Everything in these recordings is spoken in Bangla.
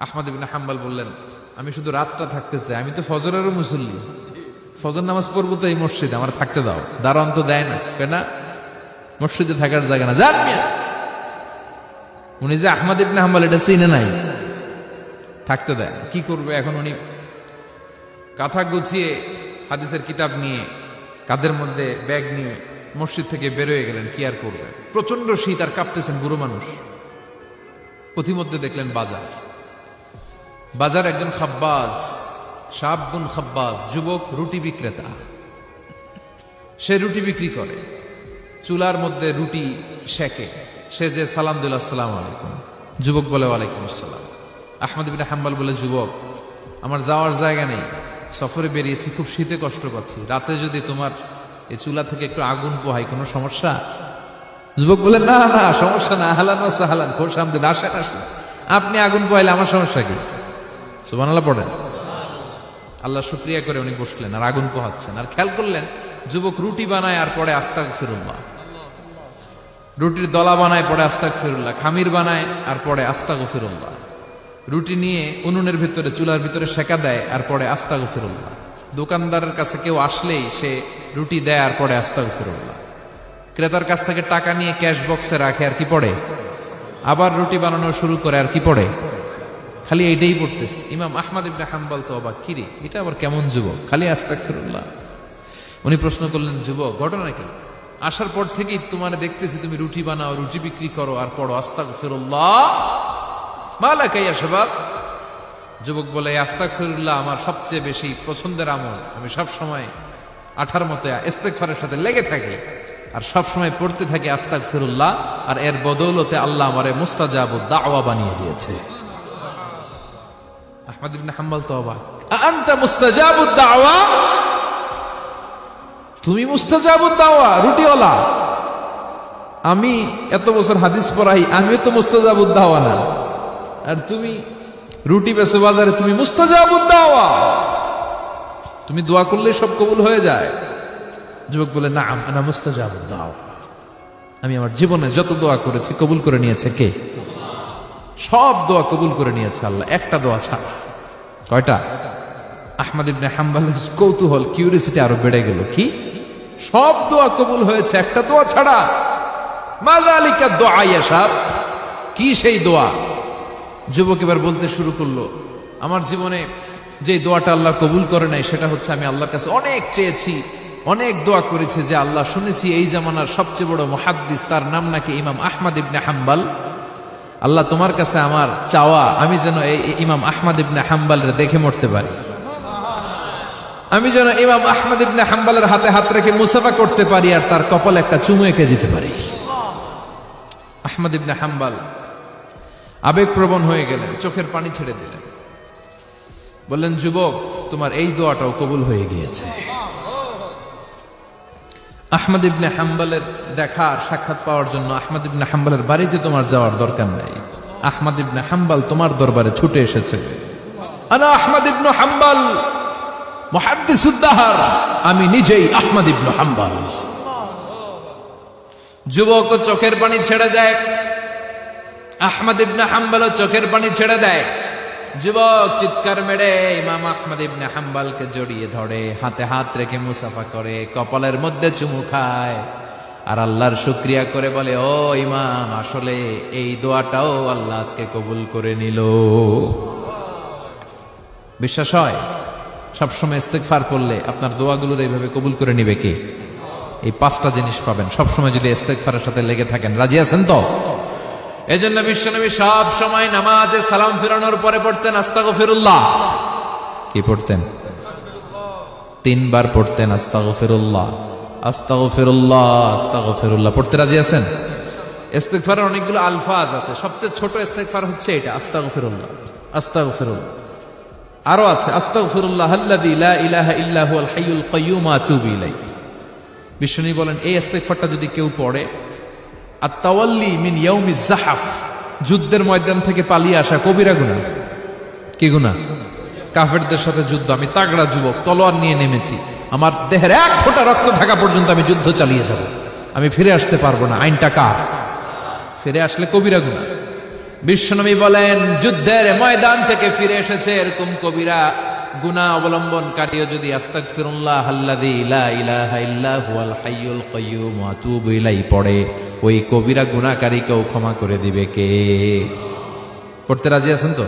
আহমদ ইবনে হাম্বল বললেন, আমি শুধু রাতটা থাকতে চাই, আমি তো ফজরেরও মুসল্লি, ফজর নামাজ পড়বো তো এই মসজিদে, আমার থাকতে দাও। দারোয়ান তো দেয় না, কেনা মসজিদে থাকার জায়গা না, যান মিয়া। উনি যে আহমদ ইবনে হাম্বল এটা চিনে নাই, থাকতে দেয় না। কি করবে এখন? উনি কাঁথা গুছিয়ে হাদিসের কিতাব নিয়ে কাঁধের মধ্যে ব্যাগ নিয়ে মসজিদ থেকে বেরোয় গেলেন। কি আর করবে, প্রচন্ড শীত, আর কাঁপতেছেন, বুড়ো মানুষ। পথিমধ্যে দেখলেন বাজার একজন খাব্বাজ, শাবুন খাব্বাজ, যুবক রুটি বিক্রেতা। সে রুটি বিক্রি করে, চুলার মধ্যে রুটি সেকে। সে যে সালাম দিল, আসসালামু আলাইকুম। যুবক বলে, ওয়ালাইকুম আসসালাম। আহমদ ইবনে হাম্বল বলে, যুবক, আমার যাওয়ার জায়গা নেই, সফরে বেরিয়েছি, খুব শীতে কষ্ট পাচ্ছি, রাতে যদি তোমার এই চুলা থেকে একটু আগুন পোহাই, কোনো সমস্যা? যুবক বলে, না না, সমস্যা না, আহলান ওয়া সাহলান, খোশ আমদেদ, আসেন আসেন, আপনি আগুন পোহাইলে আমার সমস্যা কি? সুবহানাল্লাহ পড়েন। আল্লাহ শুকরিয়া করে উনি বসলেন আর আগুন পোহাচ্ছেন। আর খেয়াল করলেন, যুবক রুটি বানায় আর পরে আস্তাগফিরুল্লাহ, রুটির দলা বানায় পরে আস্তাগফিরুল্লাহ, খামির বানায় আর পরে আস্তাগফিরুল্লাহ, রুটি নিয়ে উনুনের ভিতরে চুলার ভিতরে সেকা দেয় আর পরে আস্তাগফিরুল্লাহ। দোকানদারের কাছে কেউ আসলেই সে রুটি দেয় আর পরে আস্তাগফিরুল্লাহ। ক্রেতার কাছ থেকে টাকা নিয়ে ক্যাশ বক্সে রাখে আর কি পড়ে, আবার রুটি বানানো শুরু করে আর কি পড়ে, খালি এইটাই পড়তেছে। ইমাম আহমদ ইবনে হাম্বল তো অবাক, কিরে এটা আবার কেমন যুবক, খালি আস্তাগফিরুল্লাহ। উনি প্রশ্ন করলেন, যুবক ঘটনা কি? আসার পর থেকেই তোমার দেখতেছি তুমি রুটি বানাও, রুটি বিক্রি করো আর পড়ো আস্তাগফিরুল্লাহ, মালাকা ইয়া শাবাব। যুবক বলে, আস্তাগফিরুল্লাহ আমার সবচেয়ে বেশি পছন্দের আমল, আমি সব সময় আঠার মতো ইস্তেগফারের সাথে লেগে থাকি আর সব সময় পড়তে থাকি আস্তাগফিরুল্লাহ, আর এর বদৌলতে আল্লাহ আমারে মুস্তাজাবুদ দাওয়া বানিয়ে দিয়েছে। আহমদ ইবনে হাম্বল তো অবাক, আনতা মুস্তাজাবুদ দাওয়া, তুমি মুস্তাজাবুদ দাওয়া, রুটিওয়ালা। আমি এত বছর হাদিস পড়াই, আমিও তো মুস্তাজাবুদ দাওয়া না, আর তুমি রুটি বেচো বাজারে, তুমি মুস্তাজাবুদ দাওয়া, তুমি দোয়া করলে সব কবুল হয়ে যায়। যুবক বলে, না আনা মুস্তাজাবুদ দাওয়া, আমি আমার জীবনে যত দোয়া করেছি কবুল করে নিয়েছে কে? সব দোয়া কবুল করে নিয়েছে আল্লাহ, একটা দোয়া ছাড়া। কয়টা? আহমদ ইবনে হাম্বলের কৌতূহল, কিউরিয়াসিটি আরো বেড়ে গেল। কি? সব দোয়া কবুল হয়েছে, একটা দোয়া ছাড়া। মাযালিকা দোয়া ইয়া শাব, কি সেই দোয়া? যুবক এবার বলতে শুরু করলো, আমার জীবনে যে দোয়াটা আল্লাহ কবুল করে নাই সেটা হচ্ছে, আমি আল্লাহর কাছে অনেক চেয়েছি, অনেক দোয়া করেছি যে আল্লাহ, শুনেছি এই জামানার সবচেয়ে বড় মুহাদ্দিস, তার নাম নাকি ইমাম আহমদ ইবনে হাম্বল। আল্লাহ তোমার কাছে আমার চাওয়া, আমি যেন এই ইমাম আহমদ ইবনে হাম্বলের দেখে মরতে পারি, আমি যেন ইমাম আহমদ ইবনে হাম্বলের হাতে হাত রেখে মুসাফা করতে পারি আর তার কপালে একটা চুমু এঁকে দিতে পারি। আহমদ ইবনে হাম্বল আবেগপ্রবণ হয়ে গেলেন, চোখের পানি ছেড়ে দিলেন, বললেন, যুবক তোমার এই দোয়াটাও কবুল হয়ে গিয়েছে। আহমদ ইবনে হাম্বলের দেখার সাক্ষাৎ পাওয়ার জন্য আহমদ ইবনে হাম্বলের বাড়িতে তোমার যাওয়ার দরকার নাই, আহমদ ইবনে হাম্বল তোমার দরবারে ছুটে এসেছে। আনা আহমদ ইবনে হাম্বল মুহাদ্দিসুদ দাহর, আমি নিজেই আহমদ ইবনে হাম্বল। যুবক চোখের পানি ছেড়ে দেয়, আহমদ ইবনে হাম্বল চোখের পানি ছেড়ে দেয়। যুবক চিৎকার মেরে ইমাম আহমদ ইবনে হাম্বলকে জড়িয়ে ধরে, হাতে হাত রেখে মুসাফা করে, কপালের মধ্যে চুমু খায় আর আল্লাহর শুকরিয়া করে বলে, ও ইমাম, আসলে এই দোয়াটাও আল্লাহ আজকে কবুল করে নিল। বিশ্বাস হয়? সবসময় ইস্তেগফার করলে আপনার দোয়াগুলোর এইভাবে কবুল করে নিবে কে? এই পাঁচটা জিনিস পাবেন সবসময় যদি ইস্তেগফারের সাথে লেগে থাকেন। রাজি আছেন তো? এজন্য বিশ্বনবী সব সময় নামাজে সালাম ফিরানোর পরে পড়তেন আস্তাগফিরুল্লাহ। কি পড়তেন? 3 বার পড়তেন আস্তাগফিরুল্লাহ, আস্তাগফিরুল্লাহ, আস্তাগফিরুল্লাহ। পড়তে রাজি আছেন? ইস্তেগফারের অনেকগুলো আলফাজ আছে, সবচেয়ে ছোট ইস্তেগফার হচ্ছে এটা, আস্তাগফিরুল্লাহ, আস্তাগফিরুল্লাহ। আরো আছে, আস্তাগফিরুল্লাহ আল্লাযী লা ইলাহা ইল্লা হুয়াল হাইয়ুল কাইয়্যুম ওয়া আতুবু ইলাইহি। বিশ্বনবী বলেন, এই ইস্তেগফারটা যদি কেউ পড়ে, আত-তাওয়াল্লি মিন ইয়াউমিজ যাহাফ, যুদ্ধের ময়দান থেকে পালিয়ে আসা কবিরা গুনাহ। কি গুনাহ? কাফেরদের সাথে যুদ্ধ, আমি তাগড়া যুবক, তলোয়ার নিয়ে নেমেছি, আমার দেহের এক ফোঁটা রক্ত থাকা পর্যন্ত আমি যুদ্ধ চালিয়ে যাব, আমি ফিরে আসতে পারবো না, আইনটা কার? ফিরে আসলে কবিরা গুনাহ। বিশ্বনবী বলেন, যুদ্ধের ময়দান থেকে ফিরে এসেছে এরকম কবিরা গুনাহ অবলম্বনকারীও যদি আস্তাগফিরুল্লাহ আল্লাযী লা ইলাহা ইল্লা হুয়াল হাইয়ুল কাইয়্যুম ওয়া আতুবু ইলাইহি পড়ে, ওই কবিরা গুনাহকারীকেও ক্ষমা করে দিবে কে? পড়তে রাজি আছেন তো?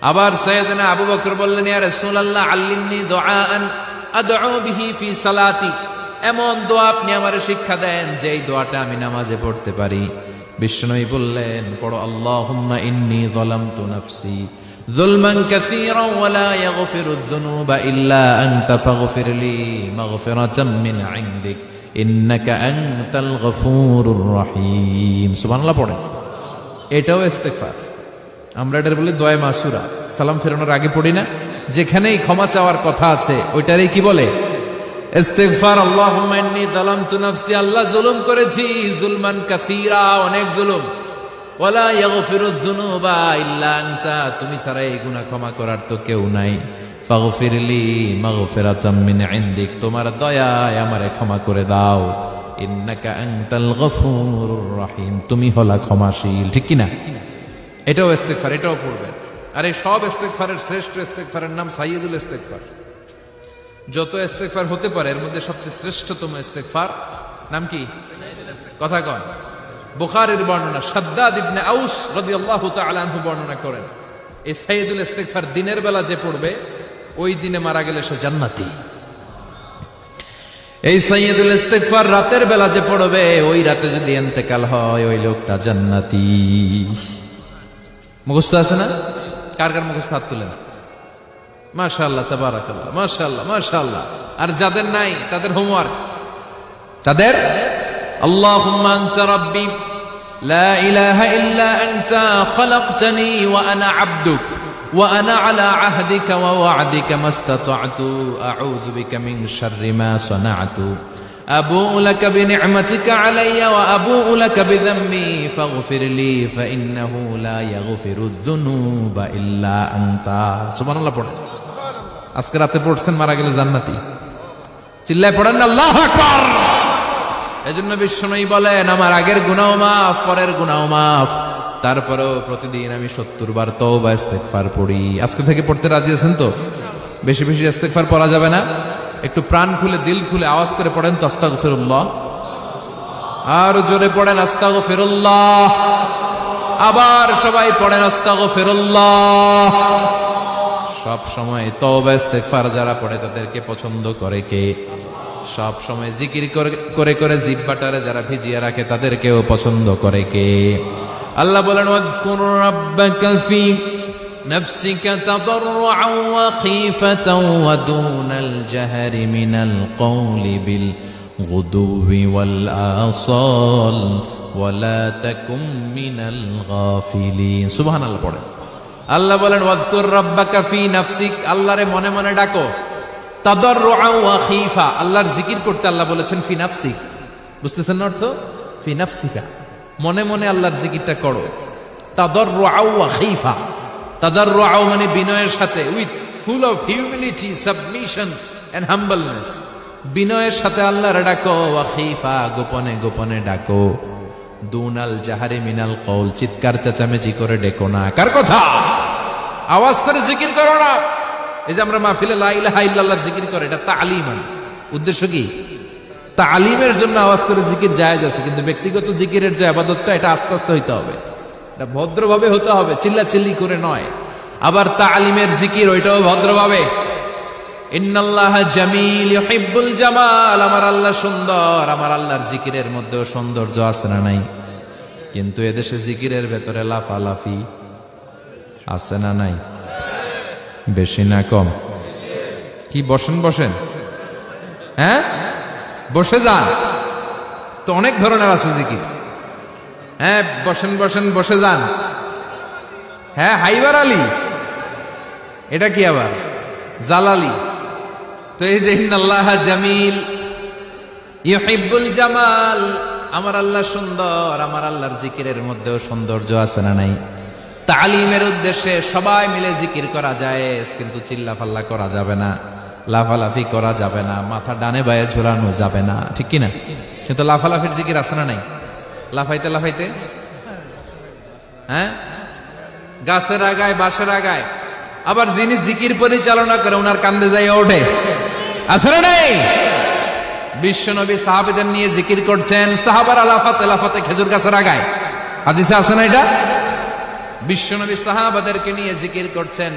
আবার সাইয়েদনা আবু বকর বললেন, ইয়া রাসূলুল্লাহ আল্লিমনি দুআআন আদউ বিহি ফি সালাতি, এমন দোয়া আপনি আমারে শিক্ষা দেন যে এই দোয়াটা আমি নামাজে পড়তে পারি। বিশ্বনবী বললেন, পড়ো, আল্লাহুম্মা ইন্নী যালামতু নাফসি যুলমান কাসীরান ওয়া লা ইয়াগফিরুয যুনুবা ইল্লা আনতা ফাগফিরলি মাগফিরাতাম মিন ইনদিক ইন্নাকা আনতাল গফুরুর রহিম। সুবহানাল্লাহ পড়ে। এটাও ইস্তেগফার। আমরা এটার বলি দোয়া মাসুরা, সালাম ফেরানোর আগে পড়ি না? যেখানেই ক্ষমা চাওয়ার কথা আছে ওইটারই কি বলে? ইস্তিগফার। আল্লাহুম্মা ইন্নী যালামতু নাফসি, আল্লাহ জুলুম করেছি, যুলমান কাসীরা, অনেক জুলুম, ওয়ালা ইয়াগফিরুয যুনুবা ইল্লা আনতা, তুমি ছাড়া এই গুনাহ ক্ষমা করার তো কেউ নাই। ফাগফিরলি মাগফিরাতাম মিন ইনদিক, তোমার দয়ায় আমারে ক্ষমা করে দাও। ইন্নাকা আনতাল গফুরুর রহিম, তুমি হলা ক্ষমাশীল। ঠিক কি না? এটাও ইস্তিগফার, এটাও পড়বেন। আর এই সব ইস্তিগফারের শ্রেষ্ঠ ইস্তিগফারের নাম সাইয়্যিদুল ইস্তিগফার। যত ইস্তেগফার হতে পারে এর মধ্যে সবচেয়ে শ্রেষ্ঠতম ইস্তেগফার নাম কি? কথা কন। বুখারীর বর্ণনা, শাদ্দাদ ইবনে আউস রাদিয়াল্লাহু তাআলা আনহু বর্ণনা করেন, এই সাইয়্যিদুল ইস্তেগফার দিনের বেলা যে পড়বে ওই দিনে মারা গেলে সে জান্নাতি। এই সাইয়্যিদুল ইস্তেগফার রাতের বেলা যে পড়বে ওই রাতে যদি ইন্তেকাল হয় ওই লোকটা জান্নাতি। মুখস্থ আছে না? কার কার মুখস্থ? হাত তুলেন। মাশাআল্লাহ, তাবারাকাল্লাহ, মাশাআল্লাহ, মাশাআল্লাহ। আর যাদের নাই তাদের হোমওয়ার্ক, তাদের আল্লাহুম্মা আনতা রাব্বি লা ইলাহা ইল্লা আনতা খালাকতানি ওয়া আনা আবদুক ওয়া আনা আলা আহদিকা ওয়া ওয়া'দিকা মাস্তাতা'তু আউযু বিকা মিন শাররি মা সানা'তু আবুউ লাকা বিনি'মাতিকা আলাইয়া ওয়া আবুউ লাকা বিযামবি ফাগফিরলি ফাইন্নাহু লা ইয়াগফিরুয যুনুবা ইল্লা আনতা। সুবহানাল্লাহ পড়েন। আজকে রাতে পড়ছেন, মারা গেলে জান্নাতি। চিল্লায় পড়েন না আল্লাহু আকবার। এজন্য বিশ্বনবী বলেন, আমার আগের গুনাহ মাফ, পরের গুনাহ মাফ, তারপরেও প্রতিদিন আমি 70 বার তওবা ইস্তেগফার পড়ি। আজকে থেকে পড়তে রাজি আছেন তো? বেশি বেশি ইস্তেগফার পড়া যাবে না? একটু প্রাণ খুলে দিল খুলে আওয়াজ করে পড়েন তো আস্তাগফিরুল্লাহ। আর জোরে পড়েন আস্তাগফিরুল্লাহ। আবার সবাই পড়েন আস্তাগফিরুল্লাহ। সব সময় তওবা ইস্তেগফার যারা পড়ে তাদেরকে পছন্দ করে কে? সব সময় জিকির করে করে জিহ্বাটারে যারা ভিজিয়ে রাখে তাদেরকেও পছন্দ করে কে? আল্লাহ বলেন, ওয়াযকুর রাব্বাকা ফি নাফসিকা তাদাররুআন ওয়া খীফাতান ওয়া দুনাল জাহরি মিনাল কওলি বিল গুদুবি ওয়াল আসাল ওয়া লা তাকুম মিনাল গাফিলিন। সুবহানাল্লাহ পড়ে। আল্লাহ বলেন, ওয়াযকুর রাব্বাকা ফি নাফসিক, আল্লাহরে মনে মনে ডাকো। তাদাররুআন ওয়া খীফা, আল্লাহর জিকির করতে আল্লাহ বলেছেন ফি নাফসিক। বুঝতেছেন না অর্থ? ফি নাফসিকা, মনে মনে আল্লাহর জিকিরটা করো। তাদাররুআন ওয়া খীফা, তাদাররুআন মানে বিনয়ের সাথে, with full of humility, submission and humbleness, বিনয়ের সাথে আল্লাহরে ডাকো। ওয়া খীফা, গোপনে গোপনে ডাকো। দুনাল জাহারি মিনাল কওল, চিৎকার চেঁচামেচি করে ডেকো না। কার কথা? আওয়াজ করে জিকির করো না। এই যে আমরা মাহফিলে লা ইলাহা ইল্লাল্লাহ জিকির করে, এটা তালিম। উদ্দেশ্য কি? তালিমের জন্য আওয়াজ করে জিকির জায়েজ আছে, কিন্তু ব্যক্তিগত জিকিরের যে ইবাদতটা এটা আস্তে আস্তে হইতে হবে, এটা ভদ্রভাবে হতে হবে, চিল্লাচিল্লি করে নয়। আবার তালিমের জিকির ওইটাও ভদ্রভাবে। ইন্নাল্লাহা জামিল ইউহিব্বুল জামাল, আমার আল্লাহ সুন্দর, আমার আল্লাহর জিকিরের মধ্যেও সৌন্দর্য আছে না নাই? কিন্তু এদেশে জিকিরের ভেতরে লাফালাফি আছে না নাই? বেশি না কম? কি বসেন বসেন, হ্যাঁ বসে যান তো, অনেক ধরনের আছে জিকির। হ্যাঁ বসেন বসেন, বসে যান। হ্যাঁ হাইবার আলী, এটা কি আবার জালালি? তো এই যে ইন্নাল্লাহা জামিল ইউহিব্বুল জামাল, আমার আল্লাহ সুন্দর, আমার আল্লাহর জিকিরের মধ্যেও সৌন্দর্য আছে না নাই? তালিমের উদ্দেশ্যে সবাই মিলে জিকির করা যায়, কিন্তু চিল্লাফাল্লা করা যাবে না, লাফালাফি করা যাবে না, মাথা ডানে বায়ে ঝোলানো যাবে না, ঠিক কিনা? কিন্তু লাফালাফির জিকির আছে না নাই? লাফাইতে লাফাইতে, হ্যাঁ গাছের আগায়, বাঁশের আগায়। আবার যিনি জিকির পরিচালনা করে ওনার কান্দে যাই ওঠে, আছে না নাই? বিশ্বনবী সাহাবাদের নিয়ে জিকির করছেন, সাহাবার লাফাতে খেজুর গাছের আগায়। হাদিসে আছে না এটা? বিশ্বনবী সাহাবাদেরকে নিয়ে জিকির করছেন,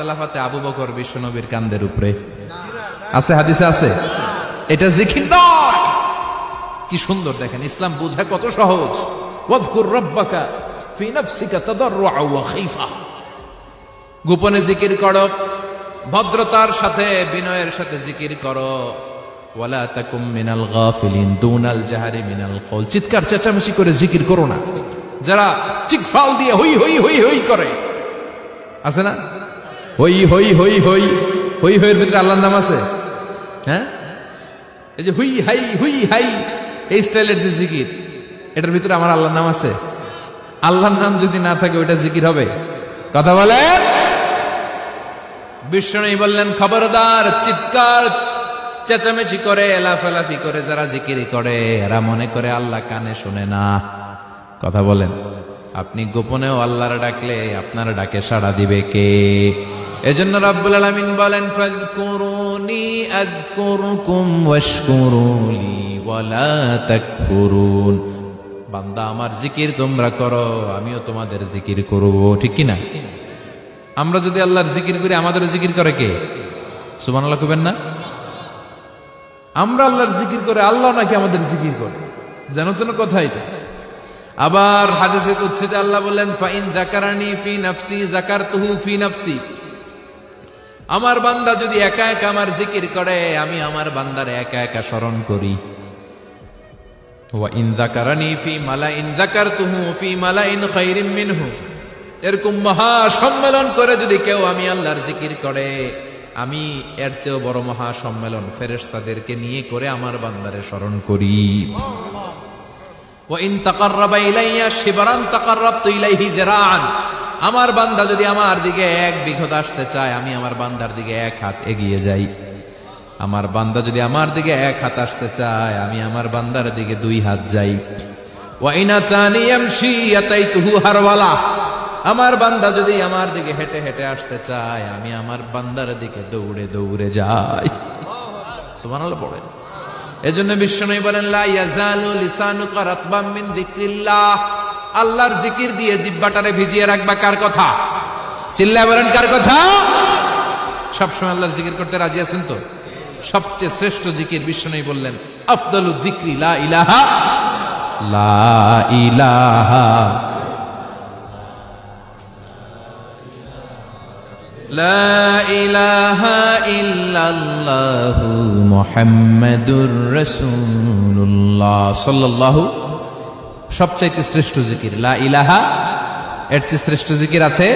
লাফাতে আবু বকর বিশ্বনবীর কান্দের উপরে। আছে, হাদিসে আছে। এটা জিকির নয়। কি সুন্দর দেখেন, ইসলাম বোঝা কত সহজ। ওয়াযকুর রাব্বাকা ফি নাফসিকা তাদাররুআ ওয়া খাইফা। গোপনে জিকির করো, ভদ্রতার সাথে বিনয়ের সাথে জিকির করো। ওয়ালা তাকুম মিনাল গাফিলিন দুনাল জাহারি মিনাল কওল। চিৎকার চেঁচামেচি করে জিকির করো না। যারা চিকফাল দিয়ে হই হই হই হই করে, আছে না? হই হই হই হই হই হইয়ের ভিতরে আল্লাহর নাম আছে? হ্যাঁ, এই যে হুই হাই এই স্টাইলের যে জিকির, এটার ভিতরে আমার আল্লাহর নাম আছে? আল্লাহর নাম যদি না থাকে ওইটা জিকির হবে? কথা বলেন। বিষ্ণু বললেন, খবরদার, চিৎকার চেঁচামেচি করে লাফালাফি করে যারা জিকির করে এরা মনে করে আল্লাহ কানে শোনে না। কথা বলেন। আপনি গোপনেও আল্লাহর ডাকলে আপনার ডাকে সাড়া দিবে কে? এজন্য রাব্বুল আলামিন বলেন, ফাযকুরুনি আযকুরকুম ওয়াশকুরুলি ওয়ালা তাকফুরুন। বান্দা, আমার জিকির তোমরা করো, আমিও তোমাদের জিকির করব। ঠিক কি না? আমরা যদি আল্লাহর জিকির করি, আমাদেরও জিকির করে কে? সুবহানাল্লাহ কইবেন না? আমরা আল্লাহর জিকির করে, আল্লাহ নাকি আমাদের জিকির করে। জানো তো না কথা এটা? আবার হাদিসে কুদসিতে আল্লাহ বললেন, ফাইন যাকারানি ফি নাফসি যাকারতুহু ফি নাফসি। আমার বান্দা যদি একা একা আমার জিকির করে, আমি আমার বান্দারে একা একা স্মরণ করি। ওয়া ইন যাকারানি ফি মালাইন যাকারতুহু ফি মালাইন খায়রিন মিনহু। এরকম মহা সম্মেলন করে যদি কেউ আমি আল্লাহর জিকির করে, আমি এর চেয়েও বড় মহা সম্মেলন ফেরেশতাদেরকে নিয়ে করে আমার বান্দারে স্মরণ করি। ওয়া ইন তাকাররাবা ইলাইয়া শিবরান তাকাররাবতু ইলাইহি যিরাআন। আমার বান্দা যদি আমার দিকে 1 বিঘত আসতে চায়, আমি আমার বান্দার দিকে 1 হাত এগিয়ে যাই। আমার বান্দা যদি আমার দিকে 1 হাত আসতে চায়, আমি আমার বান্দার দিকে 2 হাত যাই। ওয়া ইন আতানি ইয়ামশি আতাইতুহু হারওয়ালা। আমার বান্দা যদি আমার দিকে হেঁটে হেঁটে আসতে চায়, আমি আমার বান্দার দিকে দৌড়ে দৌড়ে যাই। সুবহানাল্লাহ পড়েন। এজন্য বিশ্বনবী বলেন, লা ইয়াজালু লিসানুকা রাতবাম মিন যিকরিল্লাহ। আল্লাহর জিকির দিয়ে জিহ্বাটারে ভিজিয়ে রাখবা। কার কথা? চিল্লায় বলেন, কার কথা? সবসময় আল্লাহর জিকির করতে রাজি আছেন তো? সবচেয়ে শ্রেষ্ঠ জিকির বিশ্বনবী বললেন, আফদালু যিকরি লা ইলাহা লা ইলাহা লা ইলাহা ইল্লাল্লাহু মুহাম্মাদুর রাসূলুল্লাহ সাল্লাল্লাহু। সবচাইতে শ্রেষ্ঠ জিকির লা ইলাহা। এর চেয়ে শ্রেষ্ঠ জিকির আছে?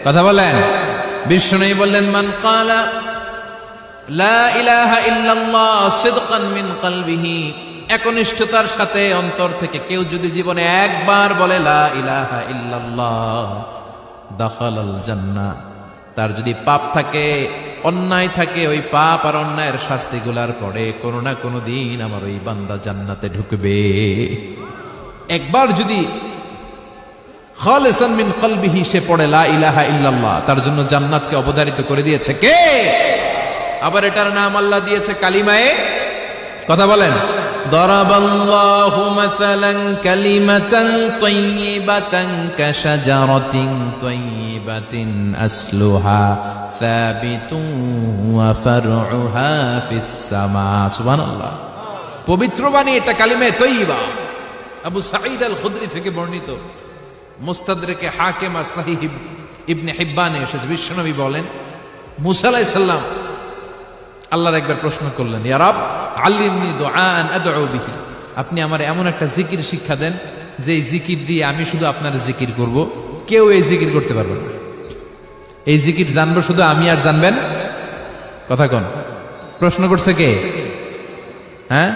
কথা বলেন। বিশ্বনবী বললেন, মান ক্বালা লা ইলাহা ইল্লাল্লাহ সিদকান মিন কলবিহি। একনিষ্ঠতার সাথে অন্তর থেকে কেউ যদি জীবনে একবার বলে লা ইলাহা ইল্লাল্লাহ, দাখালাল জান্নাহ। তার যদি পাপ থাকে, অন্যায় থাকে, ওই পাপ আর অন্যায়ের শাস্তিগুলার পরে কোনো না কোনো দিন আমার ওই বান্দা জান্নাতে ঢুকবে। একবার যদি খালিসান মিন কলবিহি সে পড়ে লা ইলাহা ইল্লাল্লাহ, তার জন্য জান্নাতকে অবধারিত করে দিয়েছে কে? আবার এটার নাম আল্লাহ দিয়েছে কালিমায়ে। কথা বলেন। দরাবাল্লাহু মাসালান কালিমাতান তাইয়িবাতান কাশাজারাতিন তাইয়িবাতিন আসলুহা সাবিতুন ওয়া ফারউহা ফিস সামা। সুবহানাল্লাহ। পবিত্র বাণী এটা কালিমায়ে তাইয়িবা। আবু সাঈদ আল খুদরি থেকে বর্ণিত, মুস্তাদরেকে হাকিম আর সহিহ ইবনে হিব্বানে এসেছে। বিশ্বনবী বলেন, মুসা আলাইহিস সালাম আল্লাহর একবার প্রশ্ন করলেন, ইয়া রাব আল্লিমনি দুআআন আদউ বিহি। আপনি আমার এমন একটা জিকির শিক্ষা দেন যে এই জিকির দিয়ে আমি শুধু আপনার জিকির করব, কেউ এই জিকির করতে পারবে না। এই জিকির জানবো শুধু আমি, আর জানবেন। কথা কোন? প্রশ্ন করছে কে? হ্যাঁ,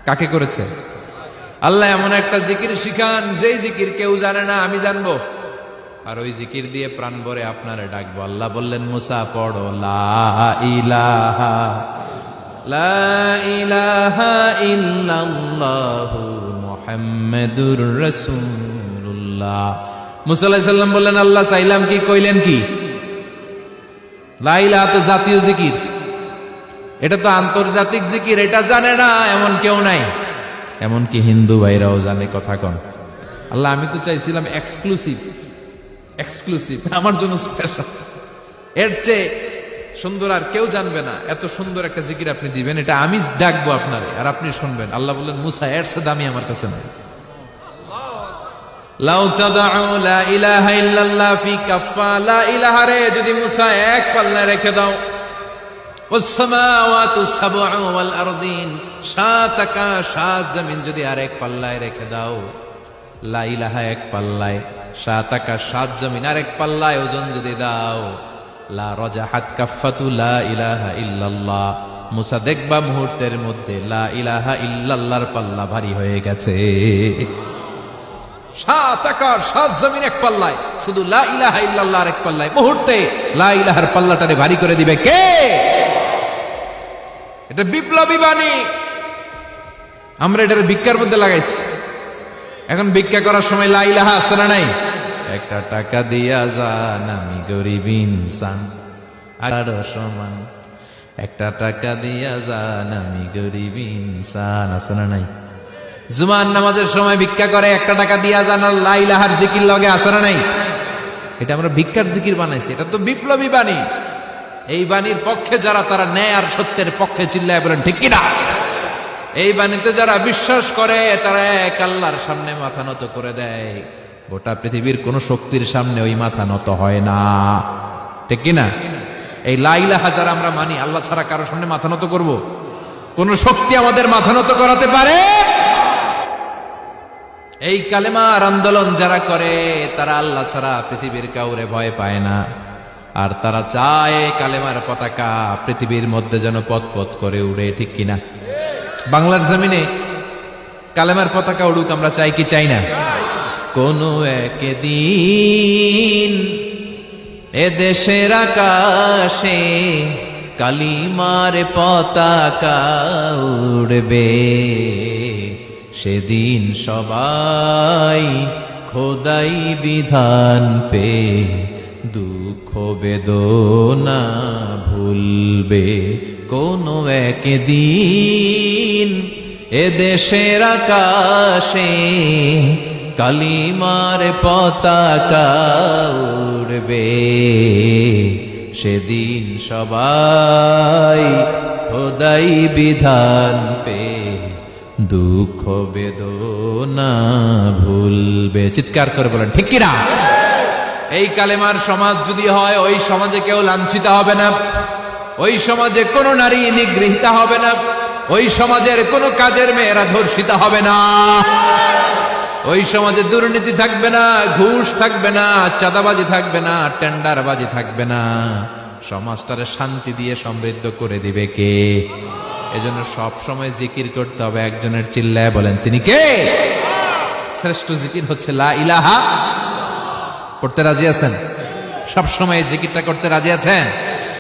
কাকে করেছে? আল্লাহ এমন একটা জিকির শিখান যেই জিকির কেউ জানে না, আমি জানবো, আর ওই জিকির দিয়ে প্রাণ ভরে আপনারে ডাকবো। আল্লাহ বললেন, মুসা পড়ো লা ইলাহা ইল্লাল্লাহু মুহাম্মাদুর রাসূলুল্লাহ মুসা আলাইহিস সালাম বললেন, আল্লাহ চাইলাম কি, কইলেন কি? লা ইলাহা তো জাতীয় জিকির, এটা তো আন্তর্জাতিক জিকির, এটা জানে না এমন কেউ নাই। এমনকি হিন্দু ভাইরাও জানে। কথা কন আল্লাহ, আমি তো চাইছিলাম এক্সক্লুসিভ, আমার জন্য স্পেশাল, এর চেয়ে সুন্দর আর কেউ জানবে না। এত সুন্দর একটা জিকির আপনি দিবেন, এটা আমি ডাকবো আপনারে আর আপনি শুনবেন। আল্লাহ বললেন, মুসা এর চেয়ে দামি আমার কাছে নাই। লাউ তাদউ লা ইলাহা ইল্লাল্লাহ ফি কাফা, লা ইলাহা রে যদি মুসা এক পাল্লায় রেখে দাও, ওয়াস সামাওয়াতু সাবউ ওয়াল আরদিন, সাত আকাশ সাত জমিন যদি আর এক পাল্লায় রেখে দাও, লা ইলাহা এক পাল্লায়, সাত আকাশ সাত জমিন আর এক পাল্লায় ওজন যদি দাও, লা রাজাহাত কাফাতু লা ইলাহা ইল্লাল্লাহ, মুসা দেখবা মুহূর্তের মধ্যে লা ইলাহা ইল্লাল্লাহর পাল্লা ভারী হয়ে গেছে। সাত আকাশ সাত জমিন এক পাল্লায়, শুধু লা ইলাহা ইল্লাল্লাহর এক পাল্লায় মুহূর্তে লা ইলাহার পাল্লাটারে ভারী করে দিবে কে? এটা বিপ্লবী বাণী। আমরা এটার ভিক্ষার মধ্যে লাগাইছি। এখন ভিক্ষা করার সময় লা ইলাহা আছে না নাই? একটা টাকা দিয়া যান, আমি গরিব ইনসান আরো সমান, একটা টাকা দিয়া যান, আমি গরিব ইনসান, আছে না নাই? জুমার নামাজের সময় ভিক্ষা করে, একটা টাকা দিয়া যান, আর লা ইলাহার জিকির লগে, আছে না নাই? এটা আমরা ভিক্ষার জিকির বানাইছি। এটা তো বিপ্লবী বাণী। এই বাণীর পক্ষে যারা, তারা ন্যায় আর সত্যের পক্ষে চিল্লায় বলেন ঠিক কিনা? এই বাণীতে যারা বিশ্বাস করে, তারা এক আল্লাহর সামনে মাথা নত করে দেয়। গোটা পৃথিবীর কোন শক্তির সামনে ওই মাথা নত হয় না, ঠিক কিনা? এই লা ইলাহা যারা আমরা মানি, আল্লাহ ছাড়া কারো সামনে মাথা নত করব? কোন শক্তি আমাদের মাথা নত করাতে পারে? এই কালেমার আন্দোলন যারা করে, তারা আল্লাহ ছাড়া পৃথিবীর কাউরে ভয় পায় না। আর তারা চায় কালেমার পতাকা পৃথিবীর মধ্যে যেন পথ পথ করে উড়ে, ঠিক কিনা? বাংলার জমিনে কালেমার পতাকা উড়ুক, আমরা চাই কি চাই না? কোনো একদিন এ দেশের আকাশে কালিমার পতাকা উড়বে, সেদিন সবাই খোদাই বিধান পে দুঃখ বেদনা ভুলবে। কোনো একদিন এ দেশের আকাশে কালিমার পতাকা উড়বে, সেদিন সবাই খোদাই বিধান পে দুঃখ বেদনা ভুলবে। চিৎকার করে বলেন ঠিক কিনা? এই কালেমার সমাজ যদি হয়, ওই সমাজে কেউ লাঞ্ছিত হবে না, ওই সমাজে কোনো নারী নিগৃহীতা হবে না, ওই সমাজের কোনো কাজের মেয়েরা ধর্ষিত হবে না, ওই সমাজে দুর্নীতি থাকবে না, ঘুষ থাকবে না, চাঁদাবাজি থাকবে না, টেন্ডারবাজি থাকবে না। সমাজটারে শান্তি দিয়ে সমৃদ্ধ করে দিবে কে? এজন্য সব সময় জিকির করতে হবে একজনের, চিল্লায় বলেন তিনি কে? শ্রেষ্ঠ জিকির হচ্ছে লা ইলাহা। করতে রাজি আছেন? সব সময় জিকিরটা করতে রাজি আছেন?